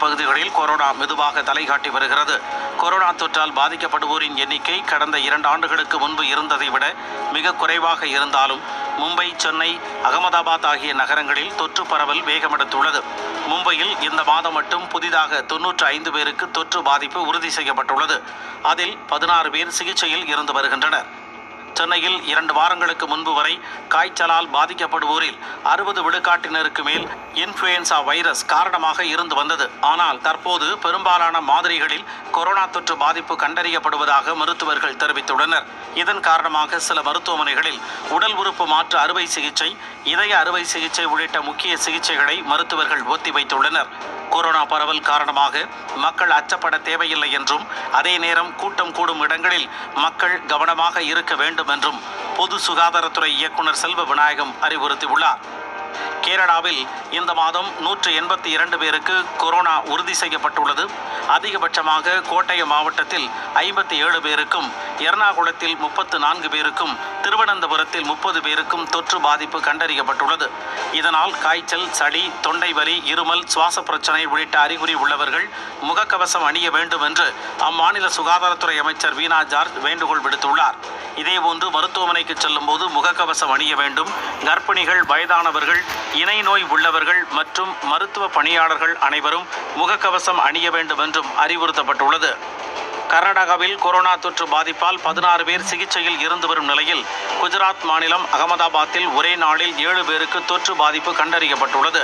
பகுதிகளில் கொரோனா மெதுவாக தலைகாட்டி வருகிறது. கொரோனா தொற்றால் பாதிக்கப்படுவோரின் எண்ணிக்கை கடந்த 2 ஆண்டுகளுக்கு முன்பு இருந்ததை விட மிக குறைவாக இருந்தாலும் மும்பை, சென்னை, அகமதாபாத் ஆகிய நகரங்களில் தொற்று பரவல் வேகமெடுத்துள்ளது. மும்பையில் இந்த மாதம் மட்டும் புதிதாக 95 பேருக்கு தொற்று பாதிப்பு உறுதி செய்யப்பட்டுள்ளது. அதில் 16 பேர் சிகிச்சையில் இருந்து வருகின்றனர். சென்னையில் 2 வாரங்களுக்கு முன்பு வரை காய்ச்சலால் பாதிக்கப்படுவோரில் 60 விழுக்காட்டினருக்கு மேல் இன்ஃப்ளூயன்சா வைரஸ் காரணமாக இருந்து வந்தது. ஆனால் தற்போது பெரும்பாலான மாதிரிகளில் கொரோனா தொற்று பாதிப்பு கண்டறியப்படுவதாக மருத்துவர்கள் தெரிவித்துள்ளனர். இதன் காரணமாக சில மருத்துவமனைகளில் உடல் உறுப்பு மாற்று அறுவை சிகிச்சை, இதய அறுவை சிகிச்சை உள்ளிட்ட முக்கிய சிகிச்சைகளை மருத்துவர்கள் ஒத்திவைத்துள்ளனர். கொரோனா பரவல் காரணமாக மக்கள் அச்சப்பட தேவையில்லை என்றும், அதே நேரம் கூட்டம் கூடும் இடங்களில் மக்கள் கவனமாக இருக்க வேண்டும் என்றும் பொது சுகாதாரத்துறை இயக்குனர் செல்வ விநாயகம் அறிவுறுத்தியுள்ளார். கேரளாவில் இந்த மாதம் 182 பேருக்கு கொரோனா உறுதி செய்யப்பட்டுள்ளது. அதிகபட்சமாக கோட்டயம் மாவட்டத்தில் 57 பேருக்கும், எர்ணாகுளத்தில் 34 பேருக்கும், திருவனந்தபுரத்தில் 30 பேருக்கும் தொற்று பாதிப்பு கண்டறியப்பட்டுள்ளது. இதனால் காய்ச்சல், சளி, தொண்டை வலி, இருமல், சுவாச பிரச்சனை உள்ளிட்ட அறிகுறி உள்ளவர்கள் முகக்கவசம் அணிய வேண்டும் என்று அம்மாநில சுகாதாரத்துறை அமைச்சர் வீணா ஜார்ஜ் வேண்டுகோள் விடுத்துள்ளார். இதேபோன்று மருத்துவமனைக்கு செல்லும் போது முகக்கவசம் அணிய வேண்டும். கர்ப்பிணிகள், வயதானவர்கள், இணை நோய் உள்ளவர்கள் மற்றும் மருத்துவ பணியாளர்கள் அனைவரும் முகக்கவசம் அணிய வேண்டும் என்றும் அறிவுறுத்தப்பட்டுள்ளது. கர்நாடகாவில் கொரோனா தொற்று பாதிப்பால் 16 பேர் சிகிச்சையில் இருந்து வரும் நிலையில் குஜராத் மாநிலம் அகமதாபாத்தில் ஒரே நாளில் 7 பேருக்கு தொற்று பாதிப்பு கண்டறியப்பட்டுள்ளது.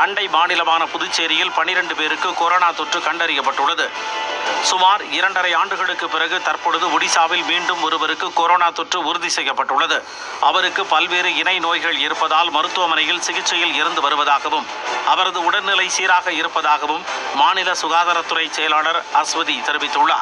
அண்டை மாநிலமான புதுச்சேரியில் 12 பேருக்கு கொரோனா தொற்று கண்டறியப்பட்டுள்ளது. சுமார் 2.5 ஆண்டுகளுக்கு பிறகு தற்பொழுது ஒடிசாவில் மீண்டும் ஒருவருக்கு கொரோனா தொற்று உறுதி செய்யப்பட்டுள்ளது. அவருக்கு பல்வேறு இணை நோய்கள் இருப்பதால் மருத்துவமனையில் சிகிச்சையில் இருந்து வருவதாகவும், அவரது உடல்நிலை சீராக இருப்பதாகவும் மாநில சுகாதாரத்துறை செயலாளர் அஸ்வதி தெரிவித்துள்ளார்.